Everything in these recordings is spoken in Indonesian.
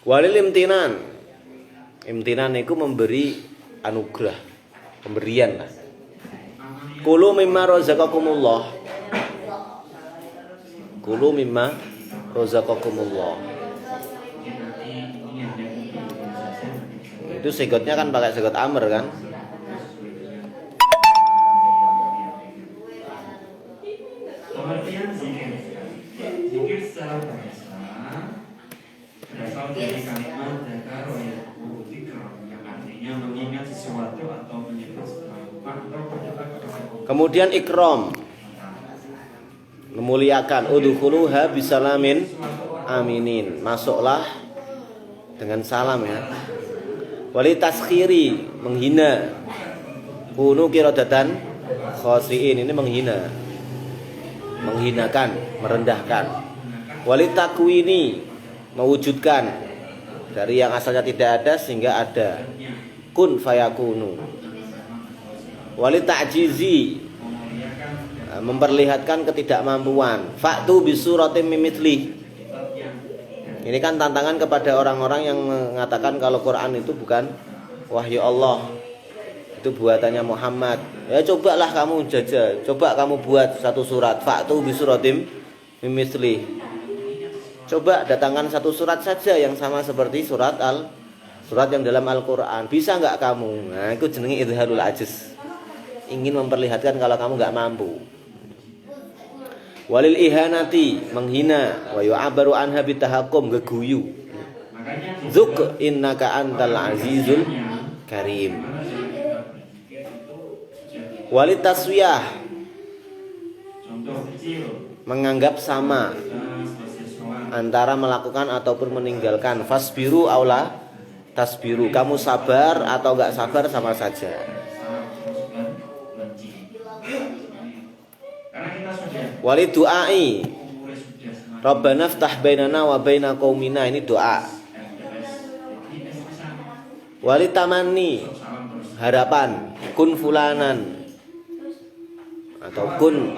Walil imtinan. Imtinan itu memberi anugerah, pemberian lah. Kulu mimma razaqakumullah. Kulu mimma razaqakumullah. Itu sigotnya kan pakai sigot amr kan? Pengertian zikir. Zikir secara bahasa berasal dari kalimat dzakar wa yadhkuru dzikra, yang artinya mengingat sesuatu atau menyebut sesuatu atau berdoa kepada Allah. Kemudian ikram, memuliakan. Udkhuluha bisalamin aminin. Masuklah dengan salam ya. Wali taskhiri, menghina. Kunu kiradatan khasiin, ini menghina, menghinakan, merendahkan. Wali takwini, mewujudkan dari yang asalnya tidak ada sehingga ada. Kun fayakunu. Wali ta'jizi, memperlihatkan ketidakmampuan. Fa'tu bisuratim mimithli. Ini kan tantangan kepada orang-orang yang mengatakan kalau Quran itu bukan wahyu Allah, itu buatannya Muhammad. Ya cobalah kamu jajal, coba kamu buat satu surat. Fa'tu bisuratim mimithli. Coba datangkan satu surat saja yang sama seperti surat yang dalam Al-Quran. Bisa nggak kamu? Nah, itu jenenge idharul ajiz. Ingin memperlihatkan kalau kamu nggak mampu. Walil ihanati, menghina. Wa yu'abaru anha bitahakum, geguyu. Zuk innaka antal azizul karim. Walil taswiyah, menganggap sama antara melakukan ataupun meninggalkan. Fasbiru aula tasbiru, kamu sabar atau enggak sabar sama saja. Wali du'ai, Rabbana ftah bainana wa baina qaumina, ini doa. Wali tamanni, harapan. Kun fulanan, atau kun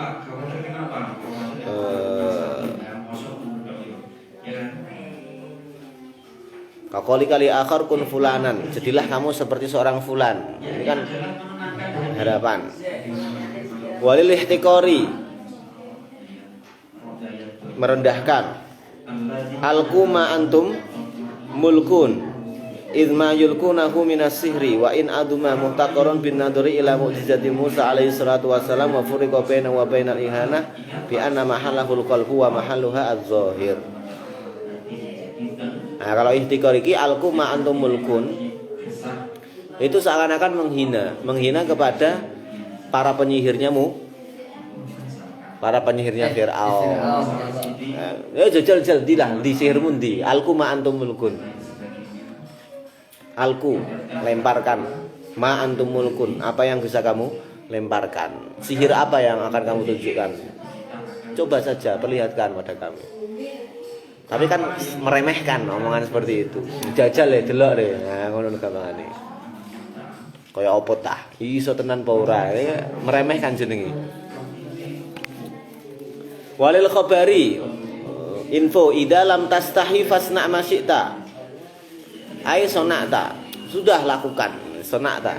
kakoli kali akhir kun fulanan, jadilah kamu seperti seorang fulan. Ini kan harapan. Walil ihtiqori, merendahkan. Alquma antum mulkun idma yulkunahu minas sihri wa in aduma muhtaqarun bin nadri ila mu'jizati Musa alaihi salatu wassalam wa furiqa baina wa bainal ihana bi anna mahallahul qalbu wa mahalluha az-zahir. Nah, kalau ihtiqor iki alquma antum mulkun, itu seakan-akan menghina kepada para penyihirnya Fir'aun. Ya jajal dilah di sihirmu ndi? Alquma antum mulkun. Alku, lemparkan. Ma antum mulkun, apa yang bisa kamu lemparkan? Sihir apa yang akan kamu tunjukkan? Coba saja perlihatkan pada kami. Tapi kan meremehkan omongan seperti itu. Jajal ya delok deh. Nah, ngono gampangane. Kaya apa tah? Iso tenan apa ora? Meremehkan jenenge. Walil khabari, info idza lam tastahi fasna ma syi'ta. Ai sonata, sudah lakukan. Sonata,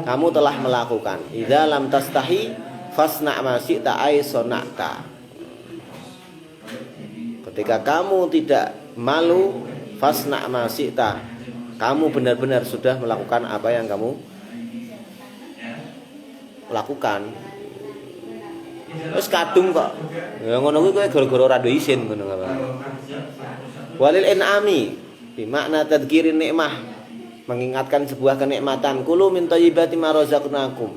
kamu telah melakukan. Idza lam tastahi fasna ma syi'ta ai sonata. Ketika kamu tidak malu, fasna ma syi'ta, kamu benar-benar sudah melakukan apa yang kamu lakukan. Wis kadung kok. Ya ngono kuwi kowe gara-gara ora duwe isin ngono apa. Walil in'ami, bi makna tadzkirin nikmah, mengingatkan sebuah kenikmatan. Kulu min thayyibati ma razaqnakum.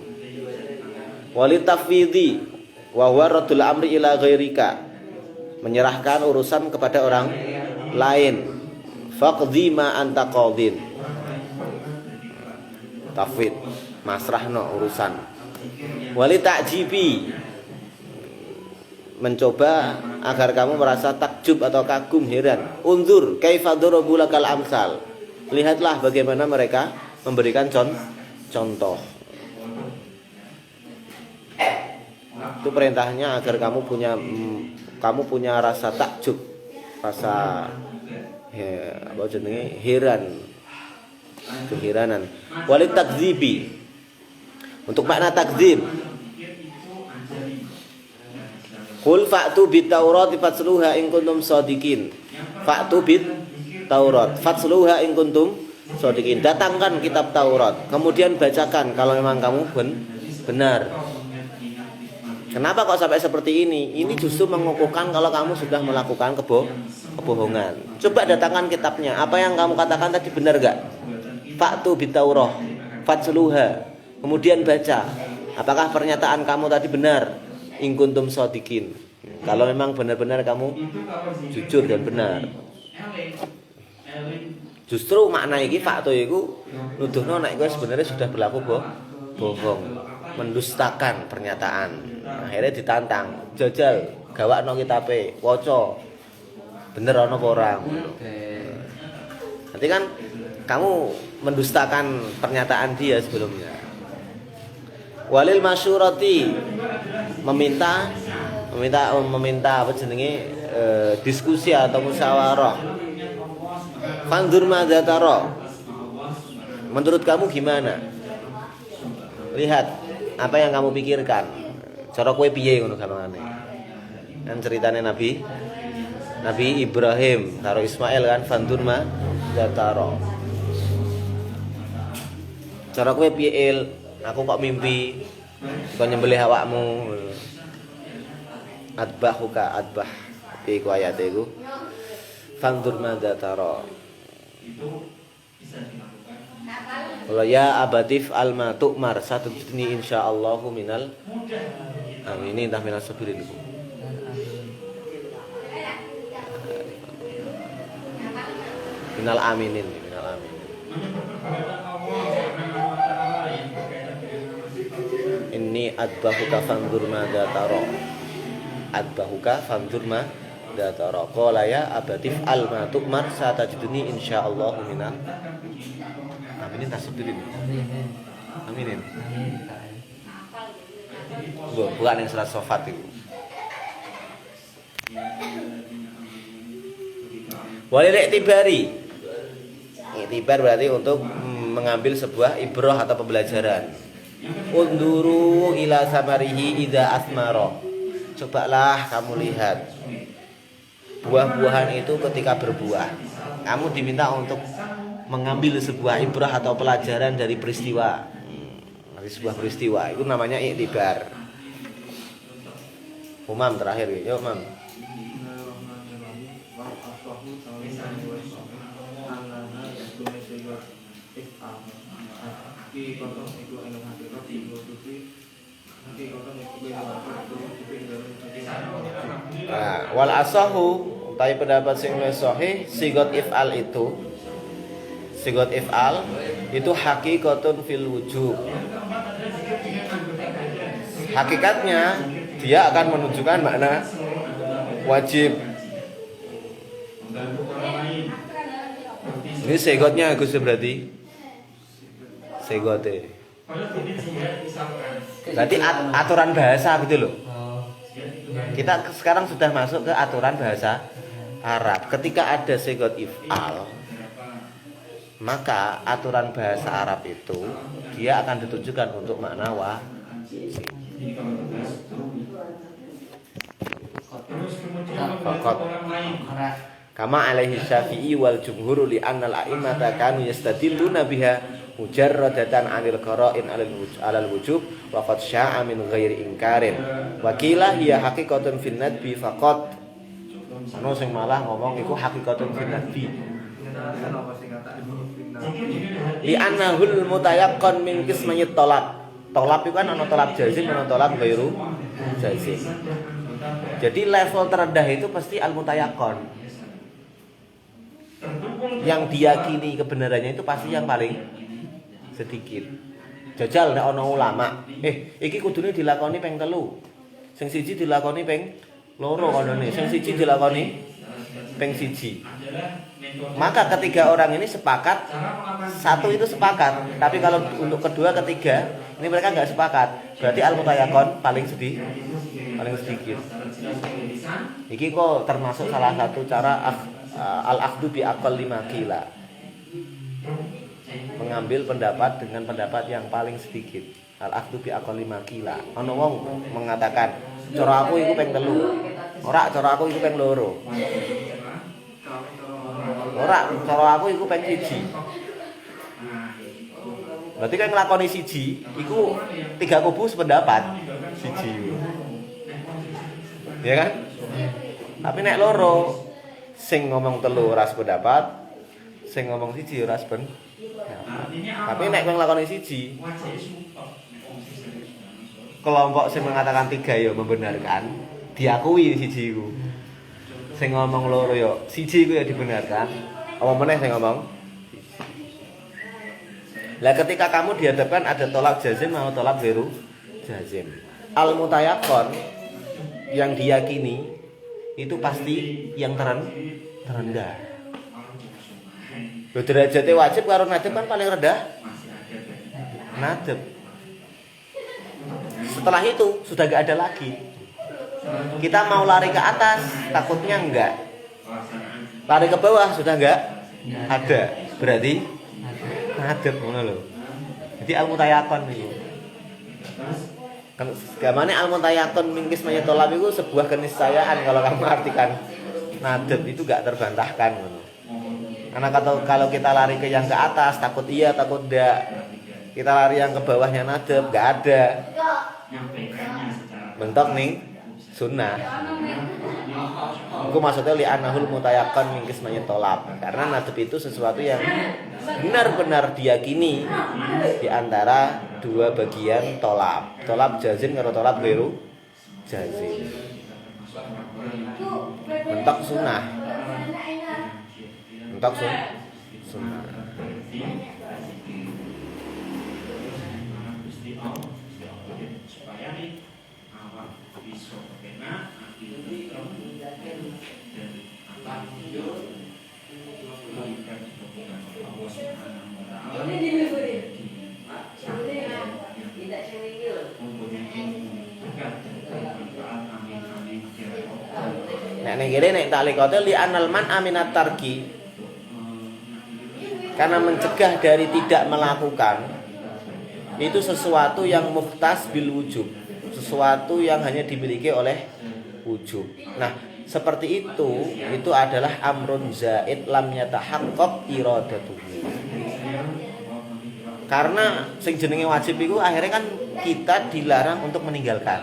Walit tafwidhi wa huwa raddul amri ila ghairika, menyerahkan urusan kepada orang lain. Faqdhi ma anta qadin. Tafwid, masrahno urusan. Wali ta'jibi, mencoba agar kamu merasa takjub atau kagum, heran. Unzur kaifa darabu lakal amsal, lihatlah bagaimana mereka memberikan contoh. Itu perintahnya agar kamu punya rasa takjub, rasa apa jenenge heran, keheranan. Walit takdzibi, untuk makna takdzib. Qul fa'tu bit Taurat fatsluha in kuntum shadiqin. Fa'tu bit Taurat fatsluha in kuntum shadiqin. Datangkan kitab Taurat, kemudian bacakan kalau memang kamu benar. Kenapa kok sampai seperti ini? Ini justru mengukuhkan kalau kamu sudah melakukan kebohongan. Coba datangkan kitabnya. Apa yang kamu katakan tadi benar gak? Fa'tu bit Taurat fatsluha. Kemudian baca. Apakah pernyataan kamu tadi benar? In kuntum shadiqin. Kalau memang benar-benar kamu jujur dan benar. Justru makna iki fakta iku nuduhno nek kowe sebenarnya sudah berlaku bohong, mendustakan pernyataan. Akhirnya ditantang, jajal gawakno kitabe, waca. Bener ana apa ora? Nanti kan kamu mendustakan pernyataan dia sebelumnya. Walil masyurati, meminta apa jenenge diskusi atau musyawarah. Fandur madza tara. Menurut kamu gimana? Lihat apa yang kamu pikirkan. Cara kowe piye ngono gampangane. Kan ceritane Nabi Ibrahim karo Ismail kan fandur madza tara. Cara kowe piye? Aku kok mimpi kok nyembelih awakmu. Adbahuka adbah. Iku ayate iku. Fandur madza tara. Itu bisa dilakukan. Wala ya abatif alma tu'mar satujni insyaallahu minal aminin dah minal sabirin. Minal aminin. Inni adbahuka fandur madza tara. Adbahuka fandur madza tara. Qala ya abatif alma tu'mar satajiduni insyaallah minal aminin tasbirin. Aminin. Bukan yang surat Sofat itu. Walil i'tibari. I'tibar berarti untuk mengambil sebuah ibrah atau pembelajaran. Unduru ila samarihi idza asmara. Cobalah kamu lihat buah-buahan itu ketika berbuah. Kamu diminta untuk mengambil sebuah ibrah atau pelajaran dari peristiwa. Dari sebuah peristiwa itu namanya i'tibar. Umam terakhir ya, Umam. Nah, wal asahu tapi pendapat sing luwih sahih sigot if'al itu hakikatun fil wujub. Hakikatnya dia akan menunjukkan makna wajib. Ini segotnya Gus berarti segote. Berarti aturan bahasa gitu loh. Kita sekarang sudah masuk ke aturan bahasa Arab. Ketika ada segot if'al, maka aturan bahasa Arab itu dia akan ditujukan untuk makna wajib. Kama alaihi Syafi'i wal jumhur li annal a'immata kanu yastadilluna biha mujarradatan 'anil qara'in 'alal wujub wa qad sya'a min ghairi inkarin wa qila hiya haqiqatun fin nadbi faqat. Ono sing malah ngomong iku haqiqatun fin nadbi. Li annahul mutayaqqan min qismayit talab. Talab itu kan ana talab jazim ana talab ghairu jazim. Jadi level terendah itu pasti al-mutayaqqan. Yang diyakini kebenarannya itu pasti yang paling sedikit. Jajal nek ana ulama, iki kudune dilakoni ping 3. Sing siji dilakoni ping 2 konone, sing siji dilakoni ping 1. Maka ketiga orang ini sepakat, satu itu sepakat, tapi kalau untuk kedua, ketiga ini mereka enggak sepakat. Berarti al-mutayaqqan paling sedikit. Iki kok termasuk salah satu cara al-akhdu bi aqall 5 qila. Mengambil pendapat dengan pendapat yang paling sedikit. Al-akhdu bi aqall 5 qila. Ana wong mengatakan, cara aku iku ping 3. Ora, cara aku iku ping 2. Ora, cara aku iku ping 1. Berarti kan nglakoni siji, iku 3 kubu sependapat. Siji. Ya kan? Tapi nek loro, sing ngomong 3 ora sependapat, sing ngomong siji ora sependapat. Tapi nek kowe nglakoni siji, kelompok sing mengatakan 3 ya membenarkan, diakui siji iku. Sing ngomong loro ya siji iku ya dibenarkan. Apa meneh sing ngomong? Lah ketika kamu dihadapkan ada tolak jazim atau tolak ghairu jazim. Al-mutayaqqan yang diyakini itu pasti yang terendah. Derajatnya wajib karo nadab kan paling rendah. Nadab. Setelah itu sudah gak ada lagi. Kita mau lari ke atas, takutnya enggak. Lari ke bawah sudah enggak ada. Berarti nadab ngono lho. Jadi al-mutayaqqan niku. Kan gamane al-mutayaqqan mingkis mayatolab itu sebuah keniscayaan kalau kamu artikan nadab itu gak terbantahkan ngono. Karena kalau kita lari ke yang ke atas takut iya takut enggak. Kita lari yang ke bawahnya nadab gak ada. Bentuk nih sunnah. Itu maksudnya li'anahul mutayaqqan mingkis mayatolab. Karena nadab itu sesuatu yang benar-benar diyakini di antara 2 bagian tolab. Tolab jazim karo tolab ghairu jazim. Bentuk sunnah. Bentuk sunnah. Nek ning kene nek talikate li anal man aminat tarki. Karena mencegah dari tidak melakukan itu sesuatu yang mukhtas bil wujub, sesuatu yang hanya dimiliki oleh wujub. Nah, seperti itu adalah amrun zaid lam yatahaqqaq iradatuhu. Karena sing jenenge wajib itu akhirnya kan kita dilarang untuk meninggalkan.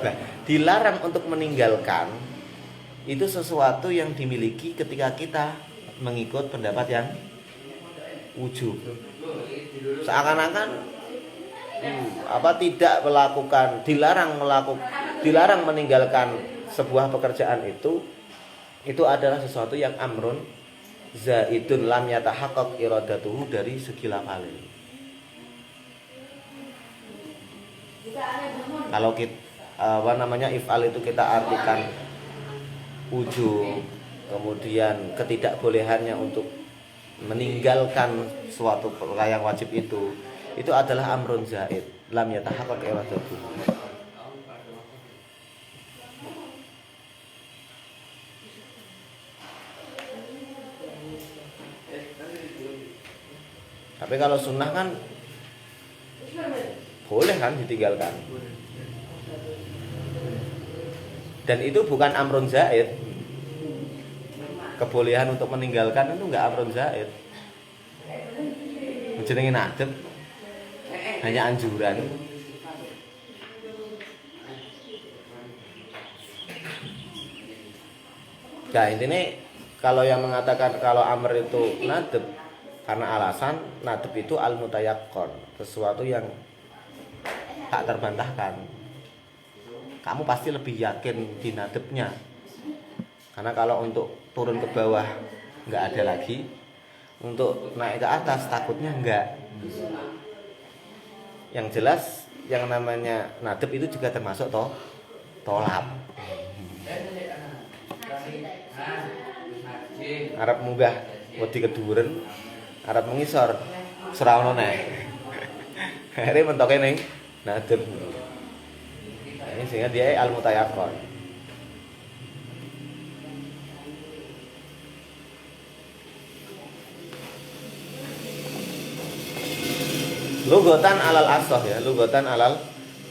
Nah, dilarang untuk meninggalkan itu sesuatu yang dimiliki ketika kita mengikut pendapat yang wujub. Seakan-akan tidak melakukan, dilarang meninggalkan sebuah pekerjaan itu adalah sesuatu yang amrun zaidun lam yatahaqqaq iradatuhu dari segi lafale. Kalau kita if'al itu kita artikan wujub, kemudian ketidakbolehannya untuk meninggalkan suatu perkara yang wajib itu adalah amrun zaid lam yatahaqqaq iradatuhu. Tapi kalau sunnah kan boleh kan ditinggalkan. Dan itu bukan amrun zaid. Kebolehan untuk meninggalkan itu enggak amrun zaid. Jenenge nadab hanya anjuran. Nah, intinya kalau yang mengatakan kalau amr itu nadab karena alasan nadab itu al-mutayaqqan, sesuatu yang tak terbantahkan. Kamu pasti lebih yakin di nadabnya. Karena kalau untuk turun ke bawah enggak ada lagi, untuk naik ke atas takutnya enggak. Yang jelas yang namanya nadab itu juga termasuk tolab. Arab munggah wedi keduren, arab mengisor ora ono neh. Akhire mentoke ning nadab. Ini sehingga dia al-mutayaqqan. Lugotan alal asoh ya, lugotan alal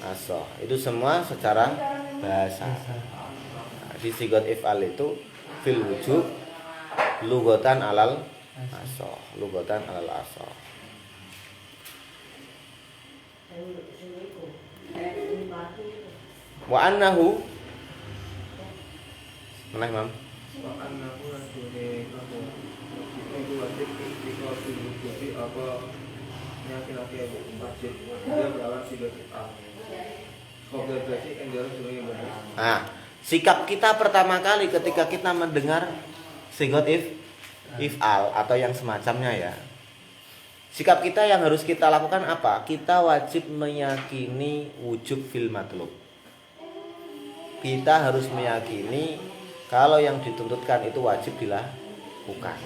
asoh. Itu semua secara bahasa. Nah, di sigot if'al itu fil wujub, lugotan alal asoh, lugotan alal asoh. Wa annahu mana Imam? Wa annahu rasune apa itu wajib ketika diwujubi apa yakin-yakin wajib dia melawan sigat kita. Kobra berarti yang dalam sebagai benar. Nah, sikap kita pertama kali ketika kita mendengar sigot if'al atau yang semacamnya ya. Sikap kita yang harus kita lakukan apa? Kita wajib meyakini wujub fil matlub. Kita harus meyakini kalau yang dituntutkan itu wajib dilakukan.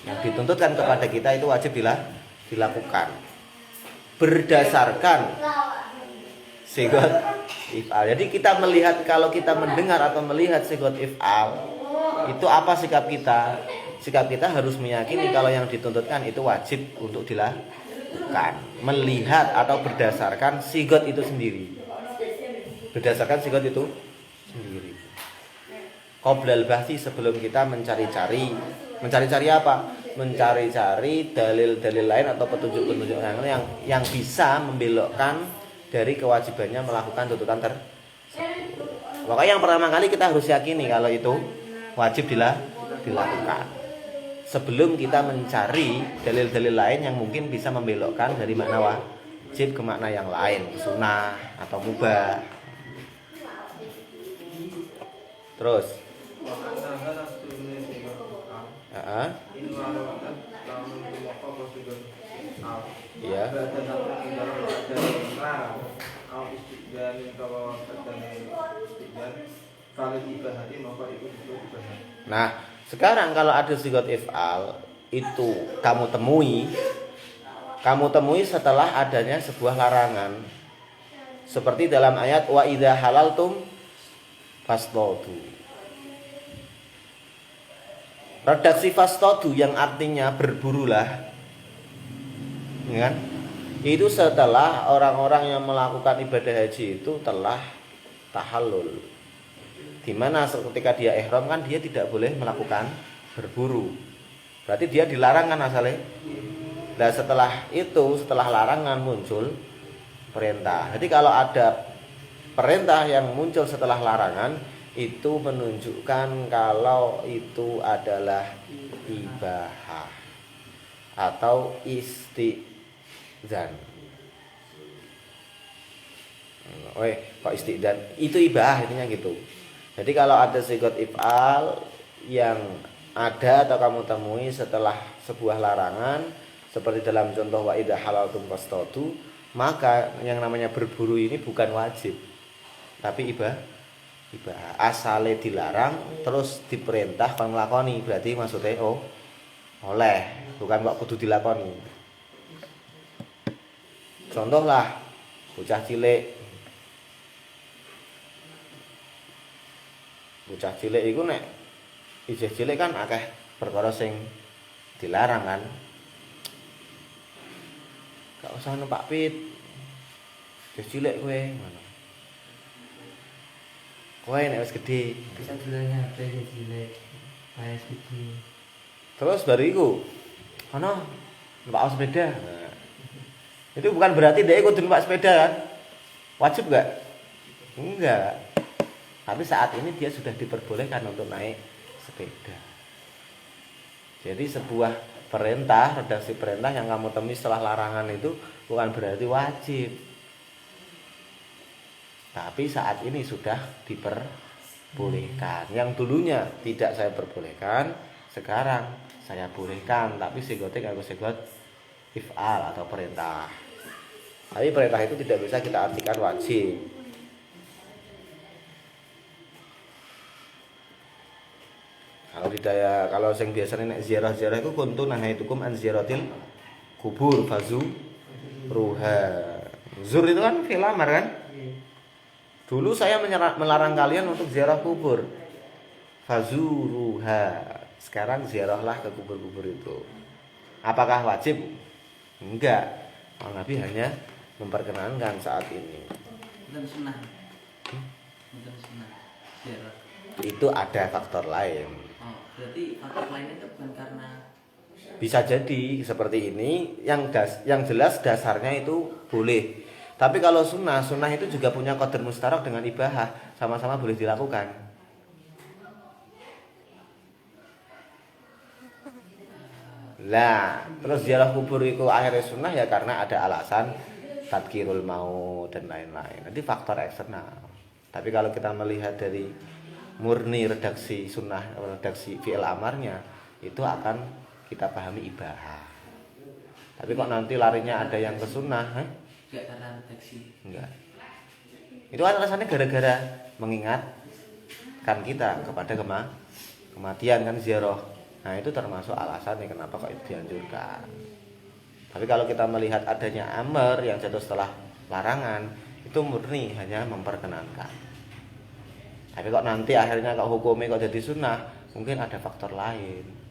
Yang dituntutkan kepada kita itu wajib dilakukan. Berdasarkan sigot if'al. Jadi kita melihat, kalau kita mendengar atau melihat sigot if'al, itu apa sikap kita? Sikap kita harus meyakini kalau yang dituntutkan itu wajib untuk dilakukan. Melihat atau berdasarkan sigot itu sendiri. Berdasarkan sigot itu sendiri. Qoblal bahsi, sebelum kita mencari-cari. Mencari-cari apa? Mencari-cari dalil-dalil lain atau petunjuk-petunjuk yang bisa membelokkan dari kewajibannya melakukan tuntutan tersebut. Pokoknya yang pertama kali kita harus yakini kalau itu wajib dilakukan. Sebelum kita mencari dalil-dalil lain yang mungkin bisa membelokkan dari makna wajib ke makna yang lain, sunnah atau mubah. Terus iya. Nah, sekarang kalau ada sigot if'al itu kamu temui setelah adanya sebuah larangan. Seperti dalam ayat wa idza halaltum fastadu. Redaksi fastadu yang artinya berburulah. Ya kan? Itu setelah orang-orang yang melakukan ibadah haji itu telah tahallul. Di mana ketika dia ihram kan dia tidak boleh melakukan berburu. Berarti dia dilarang kan asalnya. Nah setelah itu, setelah larangan muncul perintah. Jadi kalau ada perintah yang muncul setelah larangan, itu menunjukkan kalau itu adalah ibahah atau istidzan. Kok istidzan? Itu ibahah intinya gitu. Jadi kalau ada sigot if'al yang ada atau kamu temui setelah sebuah larangan, seperti dalam contoh wa idza halaltum fastadu, maka yang namanya berburu ini bukan wajib, tapi ibahah. Asale dilarang terus diperintah kon nglakoni, berarti maksudnya oleh, bukan kok kudu dilakoni. Contoh lah bocah cilik. Bocah cilik iku nek isih cilik kan akeh perkara sing dilarang kan. Gak usah numpak pit. Wis cilik kowe ngono. Kowe nek wis gedhe bisa dulurnya HP cilik. PS gede. terus baru iku ana numpak sepeda. Nah, itu bukan berarti dia kudu numpak sepeda kan? Wajib enggak? Enggak. Tapi saat ini dia sudah diperbolehkan untuk naik sepeda. Jadi sebuah perintah, redaksi perintah yang kamu temui setelah larangan itu bukan berarti wajib. Tapi saat ini sudah diperbolehkan. Yang dulunya tidak saya perbolehkan, sekarang saya bolehkan. Tapi sigotnya aku sigot if'al atau perintah. Tapi perintah itu tidak bisa kita artikan wajib. Kalau sing biasanya nek ziarah-ziarah iku kuntu nahaitukum an ziyaratil kubur fazu ruha. Zur itu kan fi'il amar kan? Dulu saya melarang kalian untuk ziarah kubur. Fazuruha. Sekarang ziarahlah ke kubur-kubur itu. Apakah wajib? Enggak. Nabi hanya memperkenankan saat ini. Bukan sunnah. Bukan sunnah. Ziarah. Itu ada faktor lain. Oh, berarti faktor lainnya itu bukan karena Bisa jadi seperti ini, yang jelas dasarnya itu boleh. Tapi kalau sunnah itu juga punya qadar mustarak dengan ibahah, sama-sama boleh dilakukan. Lah, terus ziarah kubur itu akhirnya sunnah ya karena ada alasan tadkirul maut dan lain-lain. Nanti faktor eksternal. Tapi kalau kita melihat dari murni redaksi sunnah, redaksi fi'il amarnya, itu akan kita pahami ibahah. Tapi kok nanti larinya ada yang ke sunnah, enggak karena redaksi. enggak. Itu kan alasannya gara-gara mengingatkan kita kepada kematian kan ziarah. Nah itu termasuk alasannya kenapa kok itu dianjurkan. Tapi kalau kita melihat adanya amr yang jatuh setelah larangan, itu murni hanya memperkenankan. Tapi kok nanti akhirnya kok hukumnya kok jadi sunnah, mungkin ada faktor lain.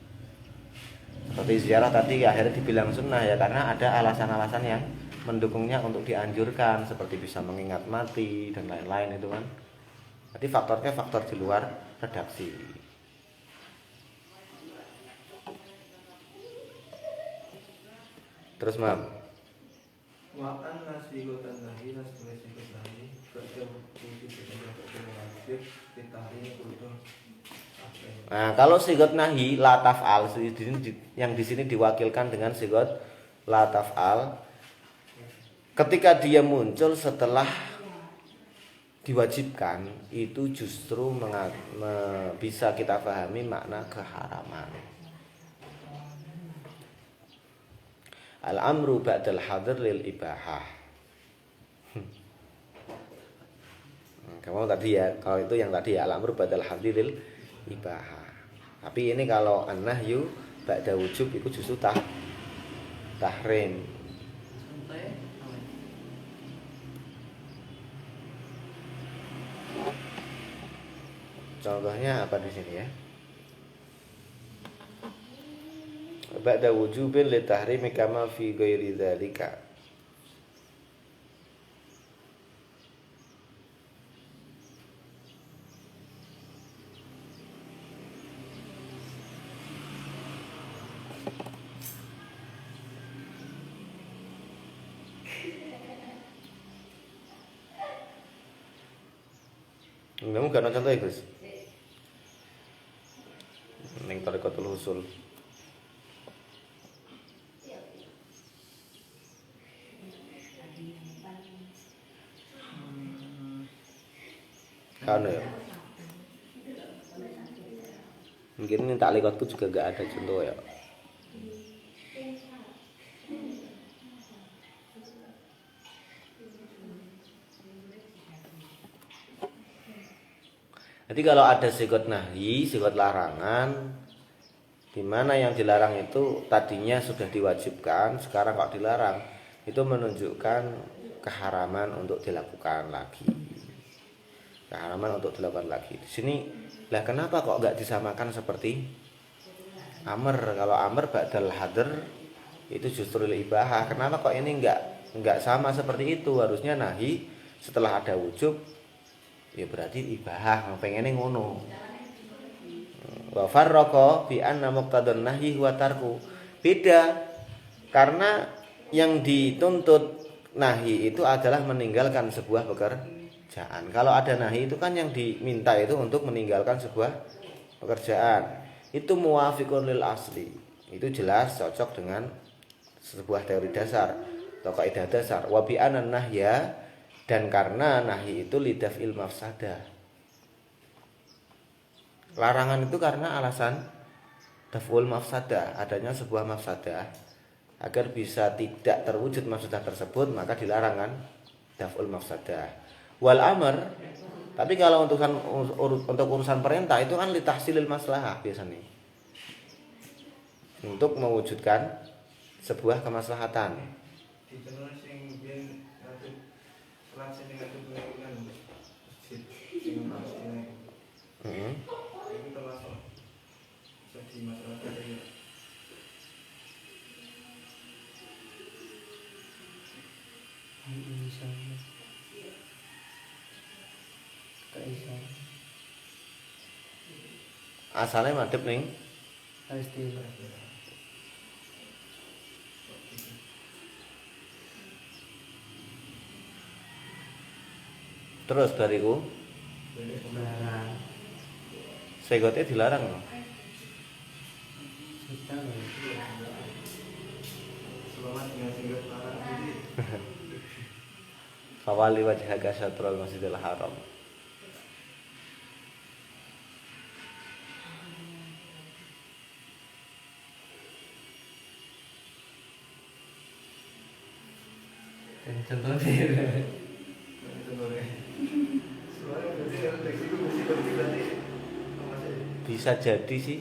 Seperti ziarah tadi akhirnya dibilang sunnah ya karena ada alasan-alasan yang mendukungnya untuk dianjurkan, seperti bisa mengingat mati dan lain-lain itu kan. Jadi faktornya faktor di luar redaksi. Terus mam, Wa'an nasi gotan nahi nasi gotan nahi kerja wujud kerja wajib ditahri kudu. nah kalau sigot nahi la taf'al yang di sini diwakilkan dengan sigot la taf'al, ketika dia muncul setelah diwajibkan itu justru bisa kita pahami makna keharaman. Al-amru ba'dal hadir lil ibahah. Kamu tadi ya, kalau itu yang tadi ya al-amru ba'dal hadir lil ibahah. Tapi ini kalau an-nahyu ba'da wujub itu justru tahrim. Contohnya apa? Contohnya apa di sini ya? Ba'da wujubin li tahrimi kama fi ghairi dzalika. Kamu gak ada contoh ya Gus? Ning Thariqatul Usul. Kan ya. Mungkin ini taklikatku juga gak ada contoh ya. Jadi kalau ada sigot nahi, sigot larangan, di mana yang dilarang itu tadinya sudah diwajibkan, sekarang kok dilarang, itu menunjukkan keharaman untuk dilakukan lagi. Keharaman untuk dilakukan lagi. Di sini, lah kenapa kok nggak disamakan seperti amr? Kalau amr ba'dal hadr itu justru ibahah. Kenapa kok ini nggak sama seperti itu? Harusnya nahi setelah ada wujub. Ya berarti ibahah, pengennya ngono. Wa farraqa bi anna muqtadun nahyi huwa tarku. Beda. Karena yang dituntut nahi itu adalah meninggalkan sebuah pekerjaan. Kalau ada nahi itu kan yang diminta itu untuk meninggalkan sebuah pekerjaan. Itu muwafiqun lil asli. Itu jelas cocok dengan sebuah teori dasar atau kaidah dasar. Wa bi anna nahya, dan karena nahi itu lidaf'il mafsadah. Larangan itu karena alasan daf'ul mafsadah, adanya sebuah mafsadah. Agar bisa tidak terwujud mafsadah tersebut, maka dilarangan daf'ul mafsadah. Wal amr, tapi kalau untuk urusan perintah itu kan litahsilil maslahah biasanya. Untuk mewujudkan sebuah kemaslahatan. Di channel sing ben ngatur kelas sing ngatur pengajian masjid sing masjid. Ini termasuk jadi masalah tadi. asalnya madhep ning Palestina. terus bariku Barang. segote dilarang loh. Kita loh. Selamat dengan singkat larang jadi Fawali wajhaka syatrul masjidil haram. Dan contohnya. tentunya. Soalnya berarti kalau teks itu mesti berarti Bisa jadi sih.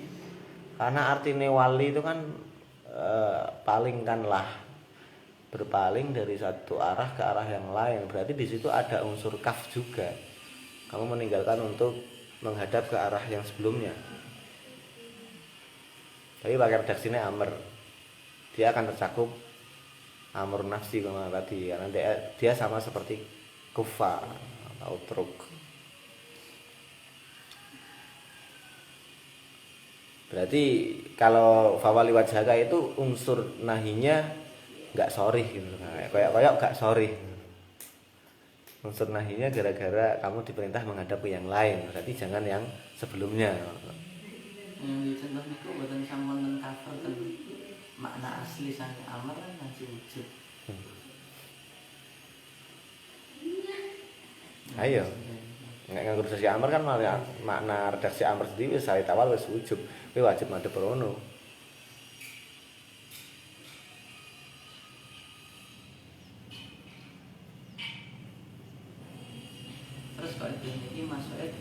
Karena artinya wali itu kan palingkanlah, berpaling dari satu arah ke arah yang lain. Berarti di situ ada unsur kaf juga. Kamu meninggalkan untuk menghadap ke arah yang sebelumnya. Tapi pakai redaksinya amr. Dia akan tercakup amr nafsi kemana tadi karena dia sama seperti kufa atau truk. Berarti kalau fawali wajhaka itu unsur nahinya nggak sorry gitu, kayak nggak sorry. Unsur nahinya gara-gara kamu diperintah menghadap ke yang lain, berarti jangan yang sebelumnya. Yang contoh itu buatan sampun dan cover kan makna asli sang amar kan masih wujud. Ayo, nggak nganggur redaksi amar kan malah makna redaksi amar sendiri wis sari tawal wis wujub, kowe wajib madhep rono. Terus kalau ini masuknya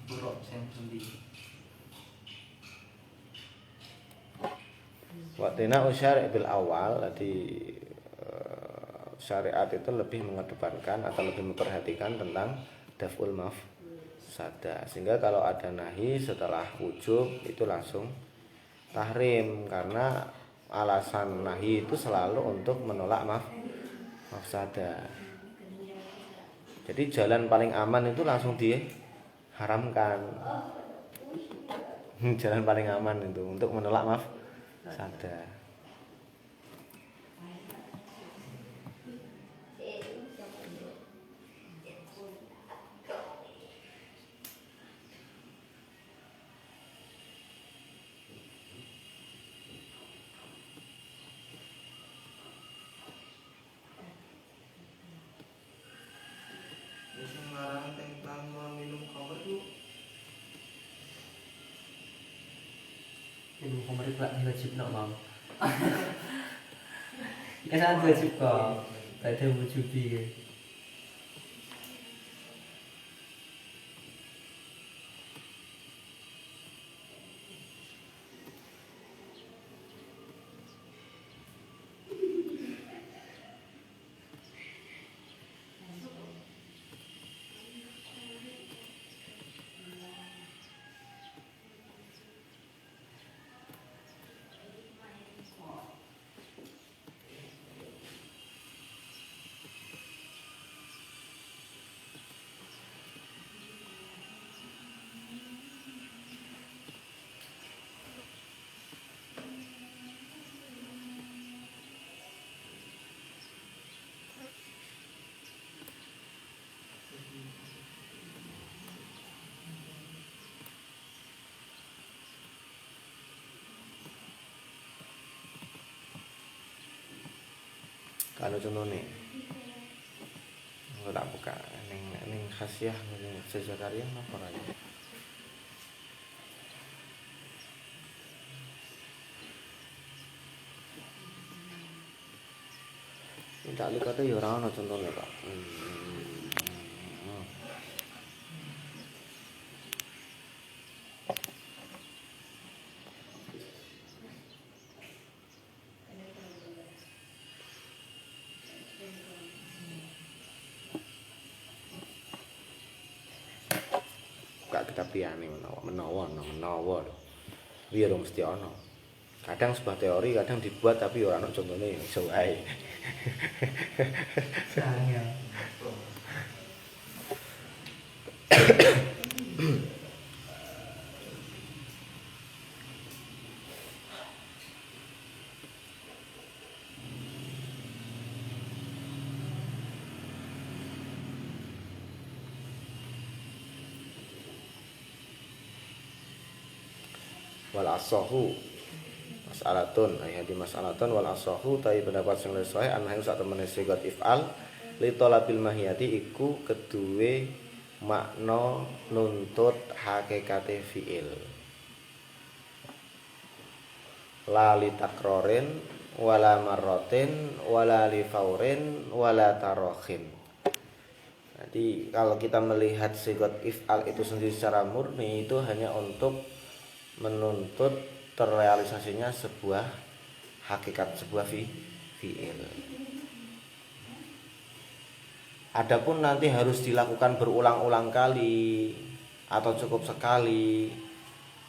buruk yang sendiri. Waktina usyari bil awal, jadi syariat itu lebih mengedepankan atau lebih memperhatikan tentang daf'ul mafsadah. Sehingga kalau ada nahi setelah wujub itu langsung tahrim, karena alasan nahi itu selalu untuk menolak mafsadah. Jadi jalan paling aman itu langsung diharamkan. Jalan paling aman itu untuk menolak mafsadah. terus yang larang tentang minum khamr itu Ini khamr itu lak wajib nak mau. Kan wajib kok. Tak ada wujubi kan. Kalau contohnya aku tak buka ning khasiah ning sejakarya apa aja. Ini tak lihat ya ora ono contohnya Pak. Gak kita piyane menawa. Piye dong mesti ono. Kadang sebuah teori kadang dibuat tapi ora ono contone iso wae. Sayang. wal asahu mas'alatun ayat mas'alatun wal asahu tapi pendapat sing luwih sahih anahe sak temene sigat if'al li talabil mahiyati iku keduwe makna nuntut hakikate fi'il la li takrorin wala marratin wala li faurin wala tarakhin. Jadi kalau kita melihat sigat if'al itu sendiri secara murni itu hanya untuk menuntut terrealisasinya sebuah hakikat, sebuah fi'il. Adapun nanti harus dilakukan berulang-ulang kali atau cukup sekali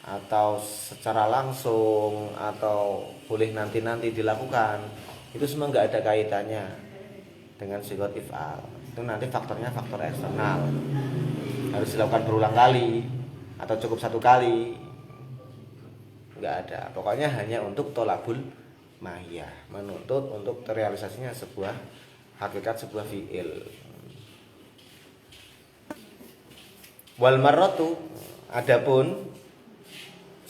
atau secara langsung atau boleh nanti-nanti dilakukan, itu semua nggak ada kaitannya dengan sigat if'al. Itu nanti faktornya faktor eksternal, harus dilakukan berulang kali atau cukup satu kali, nggak ada. Pokoknya hanya untuk tolabul mahiyah, menuntut untuk terrealisasinya sebuah hakikat, sebuah fi'il. Wal marratu, adapun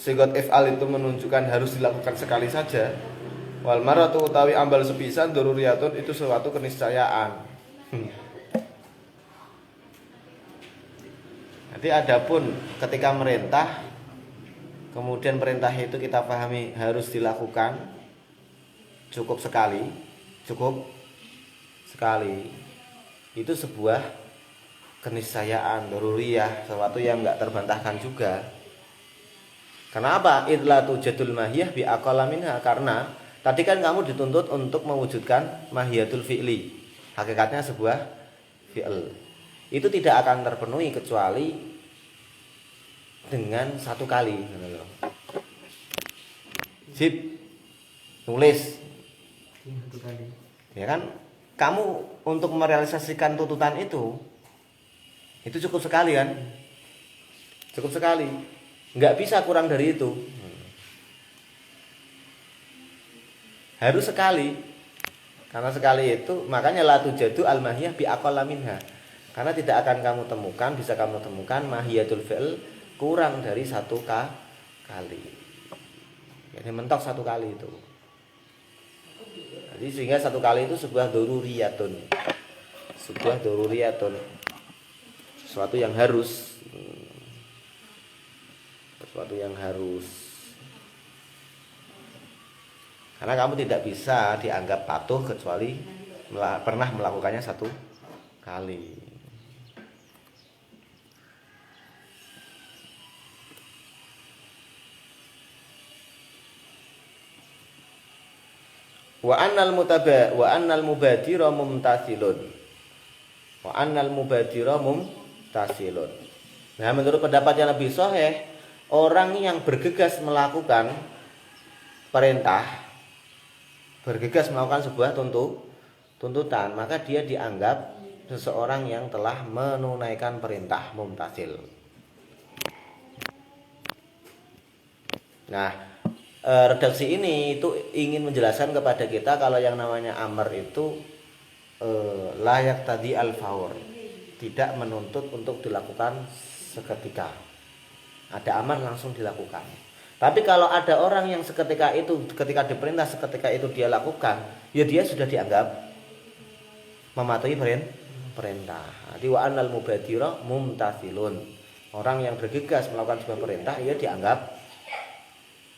sigat if'al itu menunjukkan harus dilakukan sekali saja. Wal marratu utawi ambal sepisan daruriyatun itu suatu keniscayaan. Nanti adapun ketika merintah, kemudian perintah itu kita pahami harus dilakukan cukup sekali, itu sebuah keniscayaan daruriyah, sesuatu yang enggak terbantahkan juga. Kenapa? Idlatu jadul mahiyah bi aqalla minha, karena tadi kan kamu dituntut untuk mewujudkan mahiyatul fi'li, hakikatnya sebuah fi'il. Itu tidak akan terpenuhi kecuali dengan satu kali. Sip, nulis. Satu kali. Ya kan? Kamu untuk merealisasikan tuntutan itu cukup sekali kan? Cukup sekali. Nggak bisa kurang dari itu. Harus sekali. Karena sekali itu makanya la tujadu al mahiyah bi aqalla minha. Karena tidak akan kamu temukan, bisa kamu temukan mahiyatul fi'l kurang dari satu kali. Jadi mentok satu kali itu. Jadi sehingga satu kali itu sebuah daruriyatun. Sebuah daruriyatun. Sesuatu yang harus. Sesuatu yang harus. Karena kamu tidak bisa dianggap patuh kecuali pernah melakukannya satu kali. Wa annal mubadira mumtasilun. Wa annal mubadira mumtasilun. Nah, menurut pendapat yang lebih sahih, orang yang bergegas melakukan perintah, bergegas melakukan sebuah tuntutan, maka dia dianggap seseorang yang telah menunaikan perintah mumtasil. Nah, redaksi ini itu ingin menjelaskan kepada kita kalau yang namanya amr itu layak tadi al-faur, tidak menuntut untuk dilakukan seketika. Ada amar langsung dilakukan. Tapi kalau ada orang yang seketika itu, ketika diperintah seketika itu dia lakukan, ya dia sudah dianggap mematuhi perintah. Jadi wa annal mubadira mumtasilun. Orang yang bergegas melakukan sebuah perintah, ia dianggap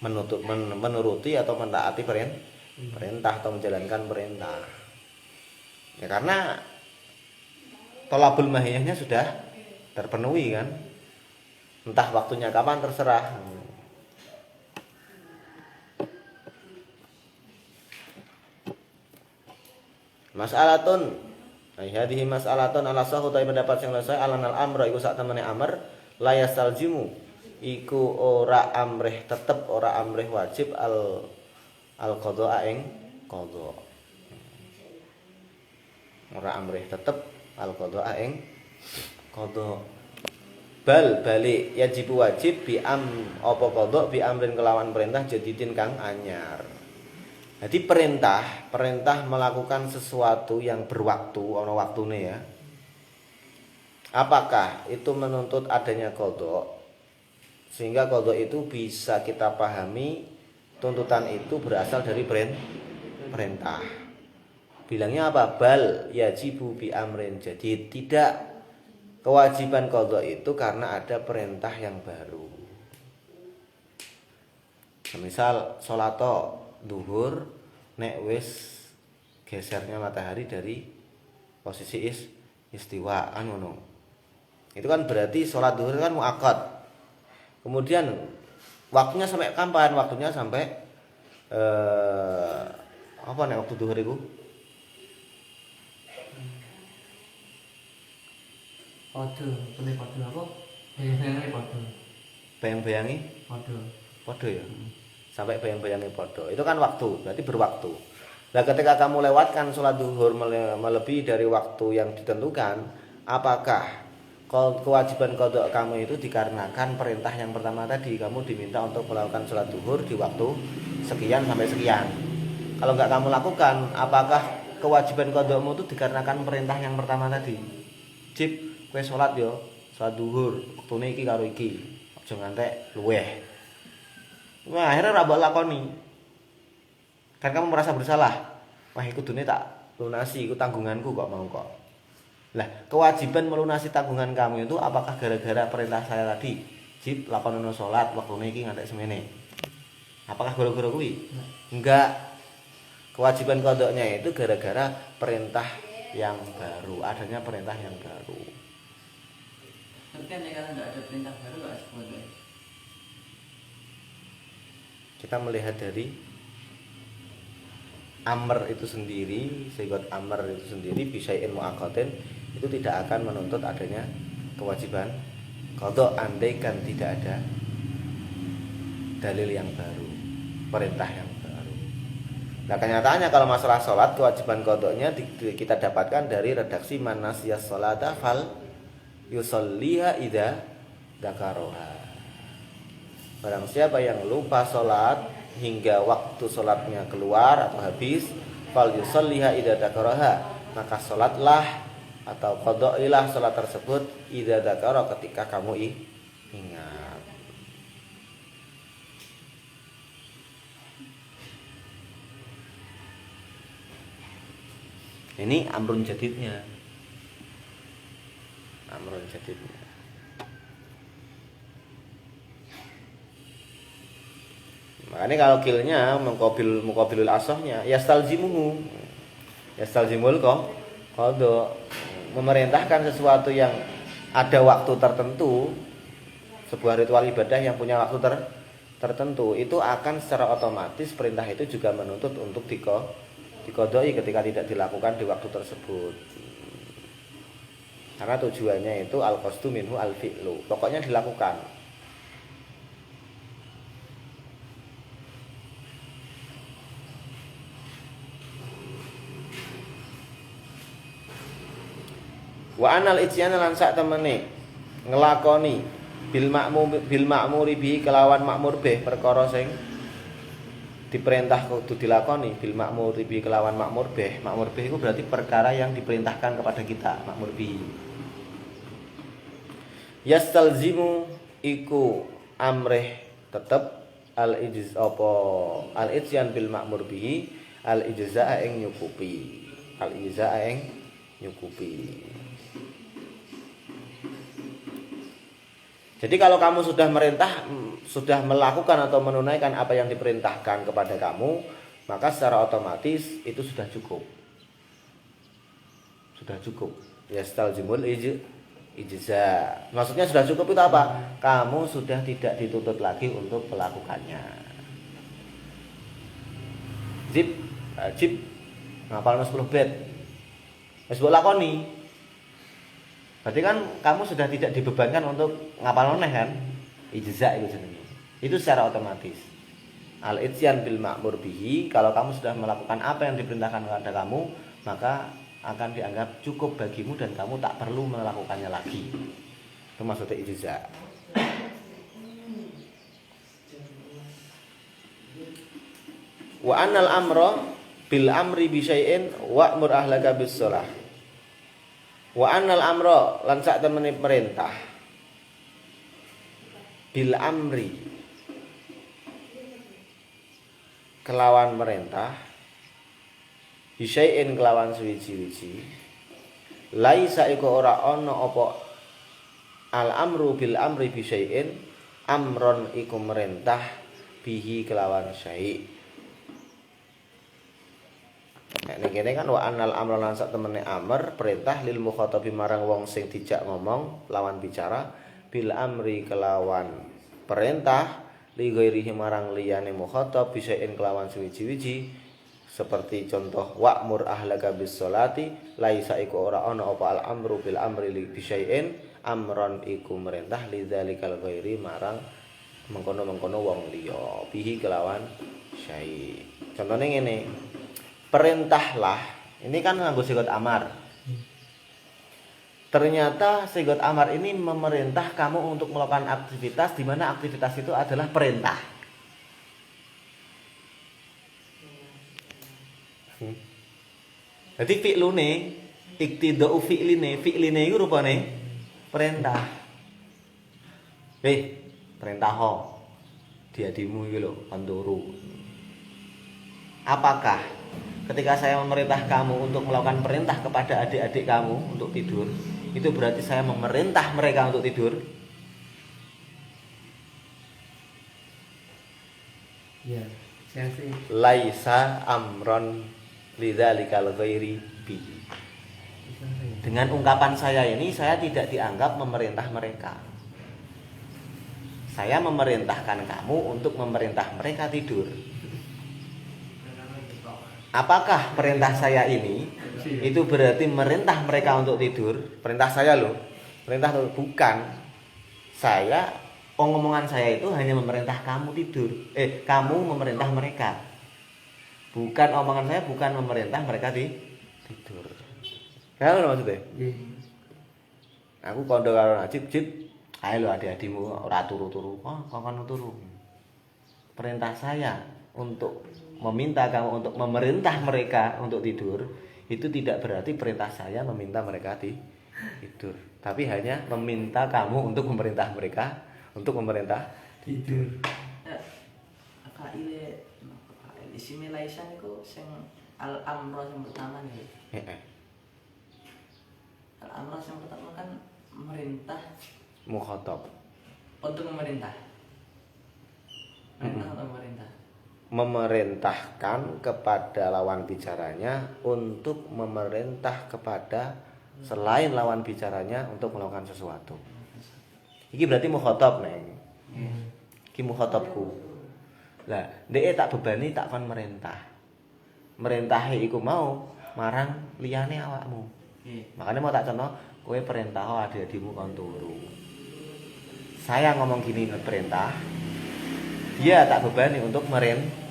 menuruti atau mentaati perintah atau menjalankan perintah. Ya karena tolabul mahiyahnya sudah terpenuhi kan. Entah waktunya kapan terserah. Mas'alatun. Hadhihi mas'alatun ala sahu ta pendapat sing lesai alanal amra iku sak temene amr la yasaljimu iku ora amrih tetep ora amrih wajib al qadha ing qadha. Ora amrih tetep al qadha ing qadha. Bal balik yajib wajib bi apa qadha bi amrin kelawan perintah jadidin kang anyar. Jadi perintah melakukan sesuatu yang berwaktu, ana waktune ya. Apakah itu menuntut adanya qadha Sehingga qadha itu bisa kita pahami tuntutan itu berasal dari perintah. Bilangnya apa? Bal yajibu bi amrin jadid. Tidak, kewajiban qadha itu karena ada perintah yang baru. Misal sholato duhur nek wis gesernya matahari dari posisi istiwa kan ngono. Itu kan berarti sholat duhur kan muakkad. Kemudian waktunya sampai kapan? Waktunya sampai apa nek waktu duhur itu? Podo, pilih podo apa? Bayang-bayangi podo. Bayang-bayangi Podo. podo ya. Sampai bayang-bayangi podo. Itu kan waktu, berarti berwaktu. Nah, ketika kamu lewatkan sholat duhur melebihi dari waktu yang ditentukan, apakah kewajiban qadha kamu itu dikarenakan perintah yang pertama tadi, kamu diminta untuk melakukan sholat duhur di waktu sekian sampai sekian. Kalau nggak kamu lakukan, apakah kewajiban qadhamu itu dikarenakan perintah yang pertama tadi? Jip, kowe sholat yo, sholat duhur, waktune iki karo iki, aja ngantek luweh. Wah, akhirnya ora mbok lakoni. Kan kamu merasa bersalah. Wah, iku kudune tak lunasi, iku tanggunganku kok mau kok. Lah, kewajiban melunasi tanggungan kamu itu apakah gara-gara perintah saya tadi? Jip lakonono salat wektune iki ngantek semene. Apakah gara-gara kuwi? Enggak. Kewajiban qadhanya itu gara-gara perintah yang baru, adanya perintah yang baru. Tapi kan kalau nggak ada perintah baru nggak qadha. Kita melihat dari amr itu sendiri, sigot amr itu sendiri bisyai'in mu'aqqatin itu tidak akan menuntut adanya kewajiban qadha andaikan tidak ada dalil yang baru, perintah yang baru. Nah, kenyataannya kalau masalah sholat, kewajiban qadhanya kita dapatkan dari redaksi man nasiyas sholata fal yusolliha idza dzakaraha. Barang siapa yang lupa sholat hingga waktu sholatnya keluar atau habis, fal yusolliha idza dzakaraha, maka sholatlah atau qadha'ilah sholat tersebut idza dzakara, ketika kamu ingat. Ini amrun jadidnya. Amrun jadidnya. Makanya kalau kilnya muqabilul asahnya yastalzimuhu. Yastalzimul qadha, memerintahkan sesuatu yang ada waktu tertentu, sebuah ritual ibadah yang punya waktu tertentu, itu akan secara otomatis perintah itu juga menuntut untuk diqadai ketika tidak dilakukan di waktu tersebut. Karena tujuannya itu al-qasdu minhu al-fi'lu, pokoknya dilakukan. Wa anal ityana lan sak temene ngelakoni bil ma'muri bihi kelawan makmur bih, perkara sing diperintah kudu dilakoni bil ma'muri bihi kelawan makmur bih. Makmur bih itu berarti perkara yang diperintahkan kepada kita, makmur bihi. Yastalzimu iku amrih tetep al ityan bil ma'mur bihi al ijza'a ing nyukupi. Al ijza'a ing nyukupi. Jadi kalau kamu sudah melakukan atau menunaikan apa yang diperintahkan kepada kamu, maka secara otomatis itu sudah cukup. Sudah cukup. Yastalzimul ijza. Maksudnya sudah cukup itu apa? Kamu sudah tidak dituntut lagi untuk melakukannya. Jip ngapalno 10 bait. Wis mbok lakoni. Berarti kan kamu sudah tidak dibebankan untuk ngapal neh kan? Ijza itu jenenge. Itu secara otomatis. Al-ityan bil ma'mur bihi, kalau kamu sudah melakukan apa yang diperintahkan kepada kamu, maka akan dianggap cukup bagimu dan kamu tak perlu melakukannya lagi. Itu maksudnya ijza. Wa annal amra bil amri bi syai'in wa'mur ahlaka bis shalah. Wa annal amra lan sak temene perintah bil amri kelawan merintah bisyai'in kelawan suwiji-wiji laisa iku ora ana apa al amru bil amri bisyai'in amron iku merintah bihi kelawan syai'. Nek kene kan wa anal amra lan sak temene amr perintah lil mukhatabi marang wong sing dijak ngomong lawan bicara bil amri kelawan perintah li ghairihi marang liyane mukhatab bisain kelawan suwiji-wiji seperti contoh wa'mur ahlaka bis sholati laisa iku ora ana apa al amru bil amri li bisain amron iku merintah lidzalikal ghairi marang mengkono-mengkono wong liya bihi kelawan syai. Contone ngene. Perintahlah, ini kan nganggo sigot amar. Ternyata sigot amar ini memerintah kamu untuk melakukan aktivitas di mana aktivitas itu adalah perintah. Jadi fi'lune iktidau fi'line iku rupane perintah. Perintah ho. Diadimu iki lho, kon turu. Apakah ketika saya memerintah kamu untuk melakukan perintah kepada adik-adik kamu untuk tidur, itu berarti saya memerintah mereka untuk tidur? Ya, saya sih. Laisa amron lidzalikal ghairi bi. Dengan ungkapan saya ini saya tidak dianggap memerintah mereka. Saya memerintahkan kamu untuk memerintah mereka tidur. Apakah perintah saya ini itu berarti merintah mereka untuk tidur? Perintah saya loh. Perintah bukan. Saya omongan saya itu hanya memerintah kamu tidur. Kamu memerintah mereka. Bukan omongan saya bukan memerintah mereka tidur. Kalau maksudnya? Aku kondo karo Najib, ayo lho adik-adikmu ora turu-turu. Oh, kapan turu? Perintah saya untuk meminta kamu untuk memerintah mereka untuk tidur itu tidak berarti perintah saya meminta mereka tidur, tapi hanya meminta kamu untuk memerintah mereka untuk memerintah tidur. Akaile isim laisa niku sing al amro yang pertama nih. Al amro yang pertama kan merintah Mukhatab untuk memerintah. Perintah untuk memerintah. Memerintahkan kepada lawan bicaranya untuk memerintah kepada selain lawan bicaranya untuk melakukan sesuatu. Iki berarti mukhatab neng. Iki mukhatabku. Lah, dhek tak bebani tak kon merintah. Merintahe iku mau marang liyane awakmu. Makanya mau tak contoh, kowe perintah adik-adikmu kon turu. Saya ngomong gini perintah, dia tak bebani untuk merintah.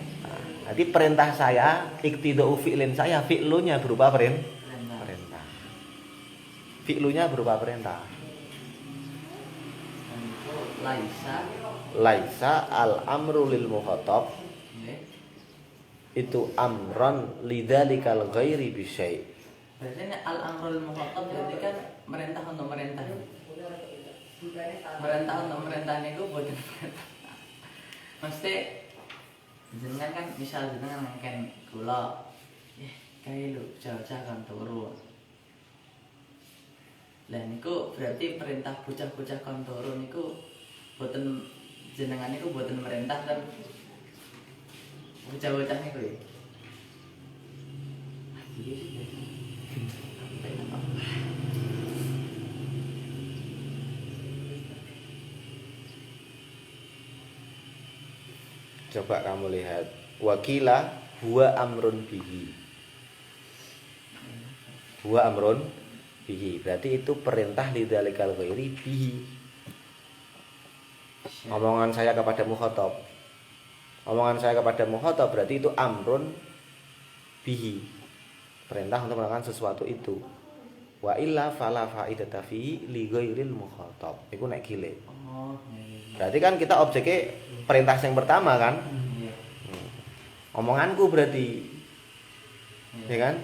Jadi perintah saya, iktidau fi'lin saya, fi'lunya berupa perintah. Fi'lunya berupa perintah. Laisa al-amru lil mukhatab. Itu amron lidzalikal ghairi bisyai. Berarti al-amru lil mukhatab berarti kan merintah untuk merintah. Merintah untuk merintah niku boten perintah. Mesti jenengan kan misal jenengan ngken kula kae lho bocah kan turu. Lah niku berarti perintah bocah-bocah kan turu niku boten jenengan niku boten merintah kan bocah-bocah niku ya. Coba kamu lihat wakila huwa amrun bihi. Huwa amrun bihi. Berarti itu perintah lidzalikal ghairi bihi. Omongan saya kepada mukhatab. Omongan saya kepada mukhatab berarti itu amrun bihi. Perintah untuk melakukan sesuatu itu. Wa illa fala faidata fihi li ghairil mukhatab. Iku nek gile. Oh, berarti kan kita objeknya perintah yang pertama kan? Omonganku berarti. Ya kan?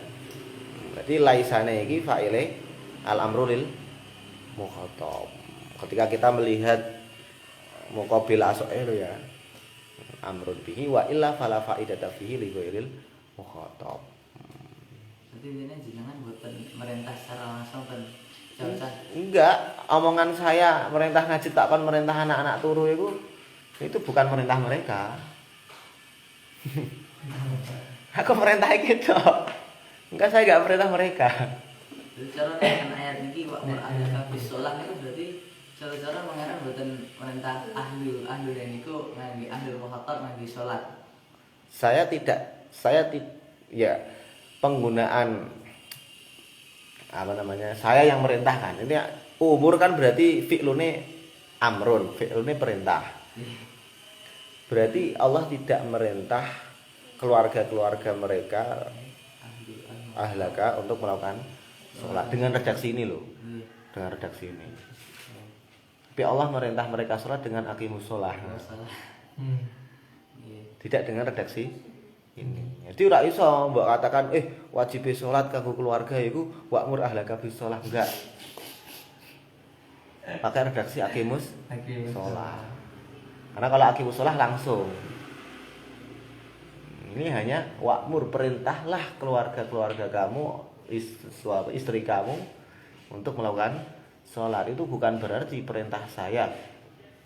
Berarti laisane iki fa'ile al-amru lil mukhatab. Ketika kita melihat muqabil asoke lho ya. Amrun bihi wa illa fala faidata fihi li ghairil mukhatab. Jadi ini jenengan buatan merintah secara langsung kan jauh-jauh. Enggak, omongan saya merintah ngaji tak kon merintah anak-anak turu itu bukan merintah mereka. Aku merintah gitu. Enggak, saya enggak merintah mereka. Jadi cara kan ayat ini wa'mur ahlaka bis sholah itu berarti cara-cara mengarang buatan merintah ahlul dan itu ngangge ahlul mukhatab ngangge sholat. Ya penggunaan apa namanya? Saya yang merintahkan. Ini umur kan berarti fi'lune amrun, fi'lune perintah. Berarti Allah tidak merintah keluarga-keluarga mereka ahlaka untuk melakukan sholat dengan redaksi ini loh. Dengan redaksi ini. Tapi Allah merintah mereka sholat dengan aqimus sholah. Tidak dengan redaksi ini. Jadi ora iso mbok katakan wajib sholat kanggo keluarga iku wa'mur ahlaka bis sholah, enggak. Pakai redaksi aqimus sholah. Karena kalau aqimus sholah langsung. Ini hanya wa'mur, perintahlah keluarga-keluarga kamu, istri kamu untuk melakukan sholat. Itu bukan berarti perintah saya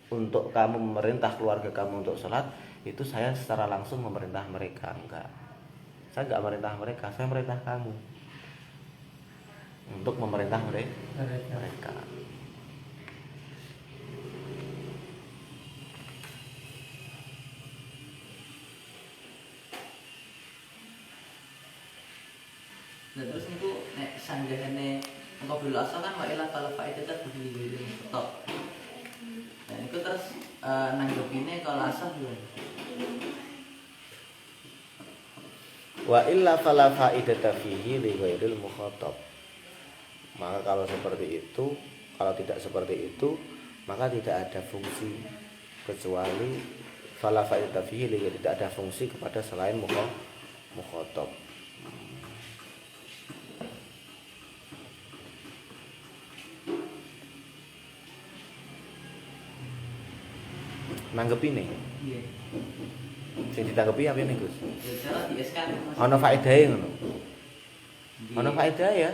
untuk kamu memerintah keluarga kamu untuk sholat, itu saya secara langsung memerintah mereka. Enggak, saya enggak memerintah mereka, saya memerintah kamu untuk memerintah mereka. Nah terus itu nek sanggahane engko bil asal kan wa ila fal faidata bihi tetap. Nah itu terus nanggepine kalau asal yo. Wa illa fala faidata fihi li ghairil mukhatab. Maka kalau seperti itu, kalau tidak seperti itu, maka tidak ada fungsi kecuali fala faidata fihi li, tidak ada fungsi kepada selain mukhatab. Nanggepi nih. Iya. Sing ditanggepi apa nih, Gus? Ya cara di SK Mas. Ana faedahe ngono. Ana faedah ya.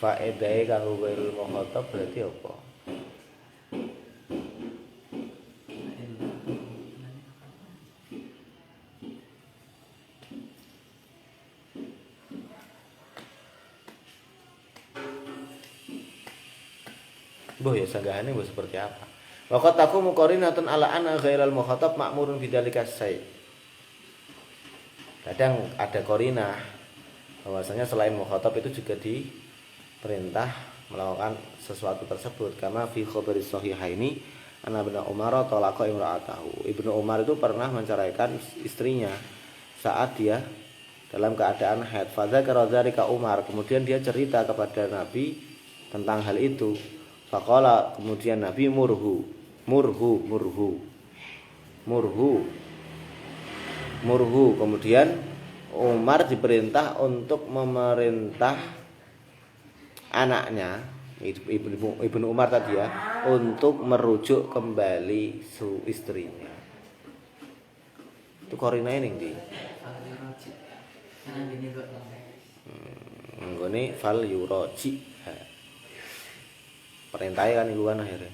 Faedahe kanggo ghairul mukhatab berarti apa? Boh ya sanggahane mbok seperti apa? Waqat taqumu qarinatun ala anna ghairal mukhatab ma'murun bidzalika syai'. Kadang ada qarinah bahwasanya selain mukhatab itu juga diperintah melakukan sesuatu tersebut. Kama fi khabari sahihaini anna Ibnu Umar talaqa imra'atahu. Ibnu Umar itu pernah menceraikan istrinya saat dia dalam keadaan haid. Fadzakara dzalika Umar, kemudian dia cerita kepada Nabi tentang hal itu. Faqala, kemudian Nabi murhu, kemudian Umar diperintah untuk memerintah anaknya Ibnu Umar tadi ya, untuk merujuk kembali istrinya. Itu korina ini di nggone fal yuroji. Perintahnya kan iku kan akhirnya.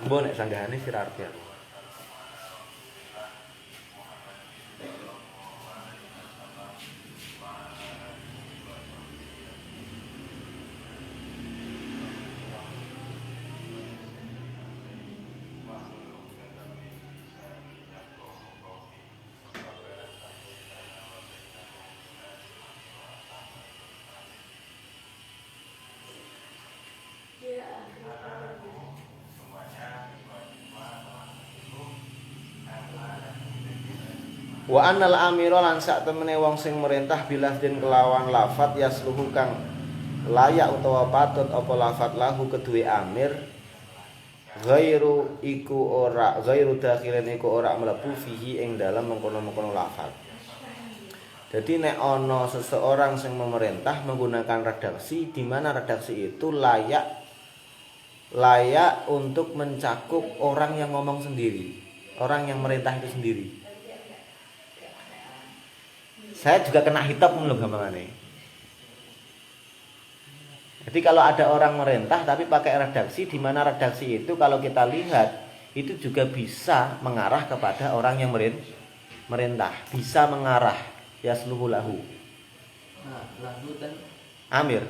Mbok nek sanggahane sira arep ya. Wa annal amira lan sak temene wong sing merintah bilafdin kelawan lafat yasluhu kang layak utawa patut apa lafat lahu kedue amir ghairu dakhilin iku ora mlebu fihi ing dalem mengkono-mengkono lafat. Jadi nek ana seseorang yang memerintah menggunakan redaksi di mana redaksi itu layak untuk mencakup orang yang ngomong sendiri, orang yang merintah itu sendiri. Saya juga kena hitop lho gampangane. Jadi kalau ada orang merintah tapi pakai redaksi di mana redaksi itu kalau kita lihat itu juga bisa mengarah kepada orang yang merintah, bisa mengarah yasluhu lahu. Nah, lahu dan Amir.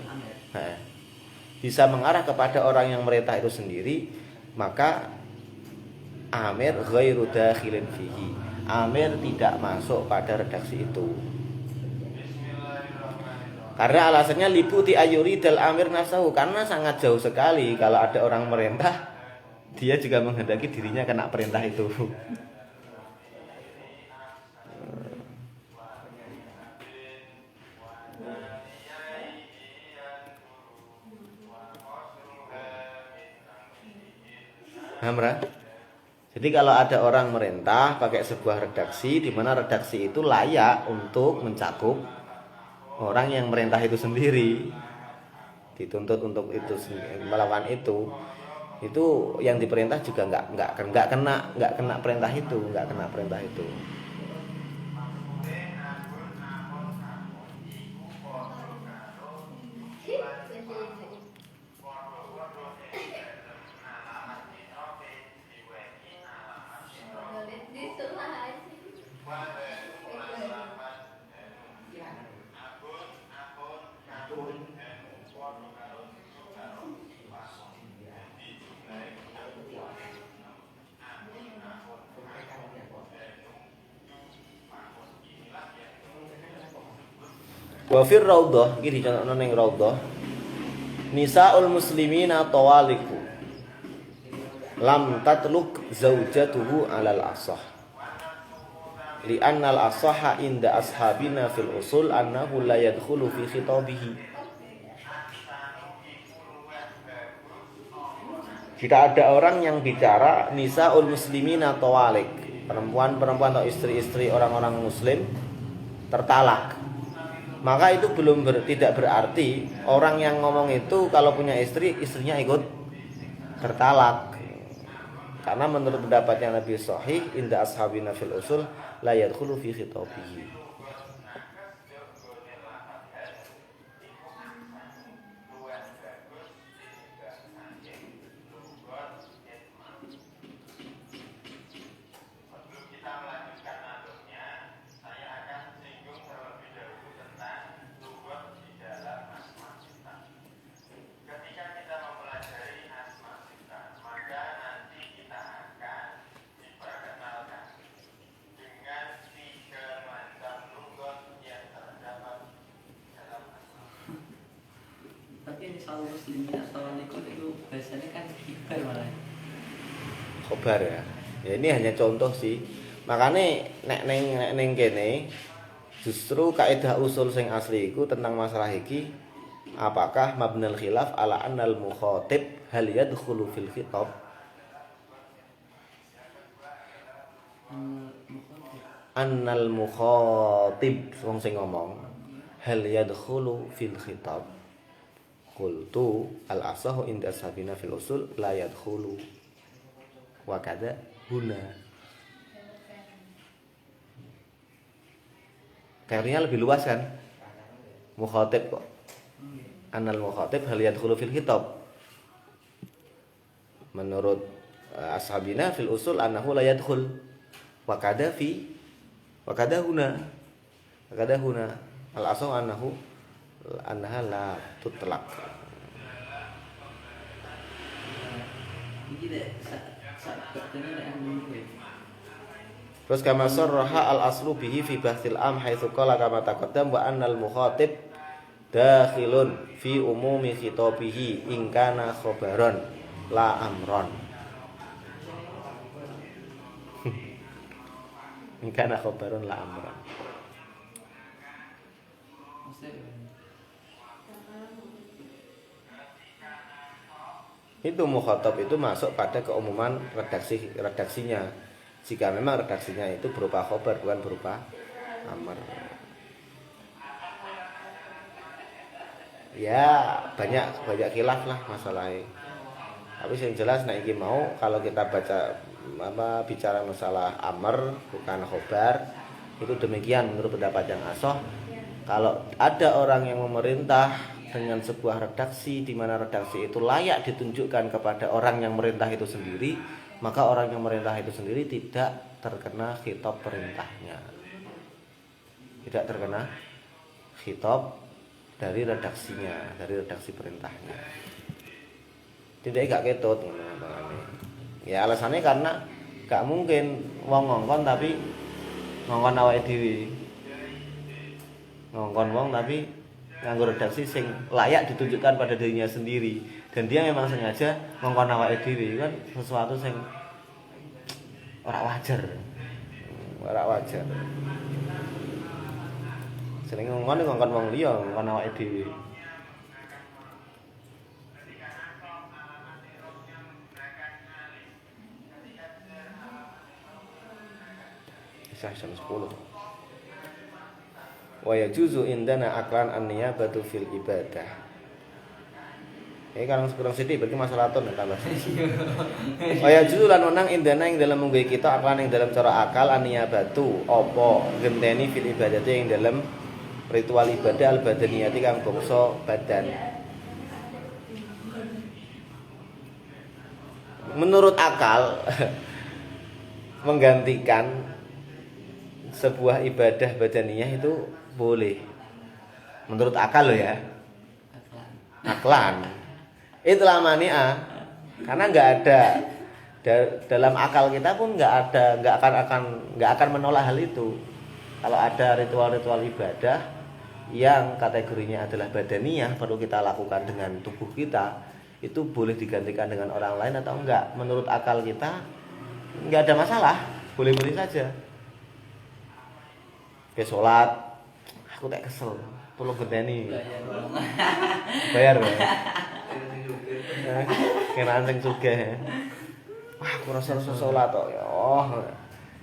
Bisa mengarah kepada orang yang merintah itu sendiri, maka amir ghairu dakhilin fihi. Amir tidak masuk pada redaksi itu. Karena alasannya liputi ayuri dal amir nafsahu, karena sangat jauh sekali kalau ada orang merintah dia juga menghendaki dirinya kena perintah itu. Hamra. Jadi kalau ada orang merintah pakai sebuah redaksi di mana redaksi itu layak untuk mencakup orang yang merintah itu sendiri, dituntut untuk itu melawan itu yang diperintah juga nggak kena perintah itu, Wa fir raudhah iki dicontohno ning raudhah nisaul muslimina tawaliku lam tatluk zaujatuhu alal asah li annal asaha inda ashabina fil usul annahu la yadkhulu fi khitabihi. Jika ada orang yang bicara nisaul muslimina tawalik, perempuan-perempuan atau istri-istri orang-orang muslim tertalak, maka itu tidak berarti orang yang ngomong itu kalau punya istri, istrinya ikut tertalak. Karena menurut pendapatnya Nabi Sahih inda ashabina fil usul la yadkhulu fi khitabihi. tapi nisaul muslimin tawaliku itu biasanya kan kibar malah. Khobar ya. Ya ini hanya contoh sih. Makanya nek neng kene justru kaidah usul sing asli iku tentang masalah iki, apakah mabnal khilaf ala annal mukhatib hal yadkhulu fil khitab. Annal mukhatib wong sing ngomong hal yadkhulu fil khitab. Qultu al asahu inda ashabina fil usul la yadkhulu wa kada huna. Teorinya lebih luas kan? Mukhatib kok. Annal mukhatib hal yadkhulu fil khitab. Menurut ashabina fil usul annahu la yadkhul wa kada huna. Al asahu annaha la tutlaq. Terus kama sarraha al aslu bihi fi bahthil am haitsu qala kama taqaddam wa annal mukhatib dakhilun fi umumi khitabihi in kana khabaran la amron. In kana khabarun la amran. Itu mukhatab itu masuk pada keumuman redaksinya. Jika memang redaksinya itu berupa khabar bukan berupa amr. Ya banyak khilaf lah masalahnya. Tapi yang jelas nek iki mau kalau kita baca bicara masalah amr bukan khobar itu demikian menurut pendapat yang asoh. Kalau ada orang yang memerintah dengan sebuah redaksi di mana redaksi itu layak ditunjukkan kepada orang yang merintah itu sendiri, maka orang yang merintah itu sendiri tidak terkena khitab perintahnya. Tidak terkena khitab dari redaksinya, dari redaksi perintahnya. Tidak gak ketut ya alasannya karena gak mungkin wong ngongkon tapi ngongkon awake dhewe. Ngongkon wong tapi nganggo redaksi sing layak ditunjukkan pada dirinya sendiri dan dia memang sengaja ngongkon awake dhewe kan sesuatu sing ora wajar. Ora wajar. Sering ngongkon wong liya ngongkon awake dhewe. Jam 10. Wa yajuzu indana aklan an-niyabatu fil ibadah. Kalau kurang sedih berarti masalah ton tambah. Wa yajuzu lan onang indana ing dalam mungguh kita aklan ing dalam cara akal an-niyabatu apa genteni fil ibadati ing dalam ritual ibadah al-badaniyati kang bangsa badan. Menurut akal menggantikan sebuah ibadah badaniyah itu boleh. Menurut akal loh ya. Aklan. Itulah mania. Karena nggak ada dalam akal kita pun nggak akan menolak hal itu. Kalau ada ritual-ritual ibadah yang kategorinya adalah badaniyah perlu kita lakukan dengan tubuh kita, itu boleh digantikan dengan orang lain atau enggak? Menurut akal kita nggak ada masalah, boleh-boleh saja. Ke sholat, aku tak kesel, tolong genteni. Bayar ya. Kenaan sing sugih. Wah, aku rasa sholat kok. Oh.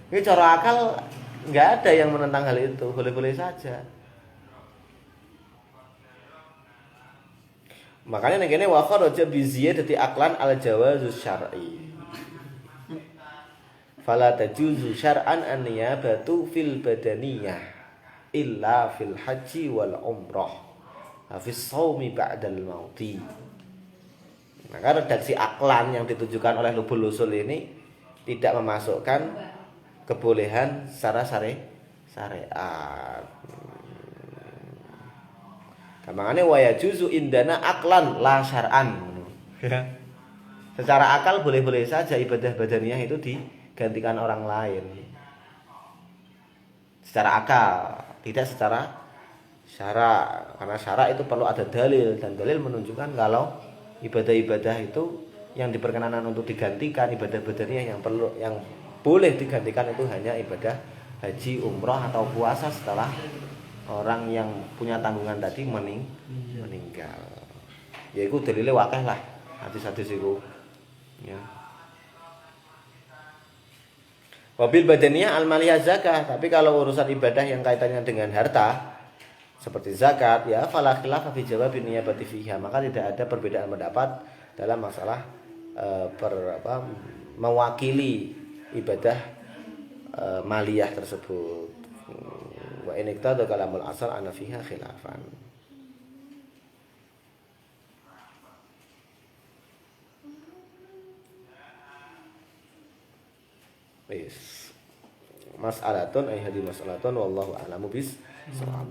Ini cara akal nggak ada yang menentang hal itu, boleh-boleh saja. Makanya nek kene wa kharaja bi ziyadati aqlan al jawazus syar'i. Fala tajuzu syar'an an-niyabatu fil badaniyah illa fil haji wal umrah fis shaumi ba'dal mauti. Maka redaksi aklan yang ditujukan oleh Lubul Usul ini tidak memasukkan kebolehan secara syariat. Gampangane wa yajuzu indana aklan la syar'an. Secara akal boleh-boleh saja ibadah badaniyah itu digantikan orang lain. Secara akal, tidak secara syara. Karena syara itu perlu ada dalil dan dalil menunjukkan kalau ibadah-ibadah itu yang diperkenanan untuk digantikan ibadah badaniyah yang boleh digantikan itu hanya ibadah haji, umrah atau puasa setelah orang yang punya tanggungan tadi meninggal. Ya itu dalile wakeh lah. Hadis-hadis itu. Ya. Wabil badaniyah al-maliyah zakah. Tapi kalau urusan ibadah yang kaitannya dengan harta seperti zakat, ya fala khilaf fi jawabin niyabati fiha. Maka tidak ada perbedaan pendapat dalam masalah mewakili ibadah maliyah tersebut. Wa in iqtada kalamul asal ana fiha khilafan. Mas'alatun ay hadi mas'alatun wallahu a'lamu bis shawab.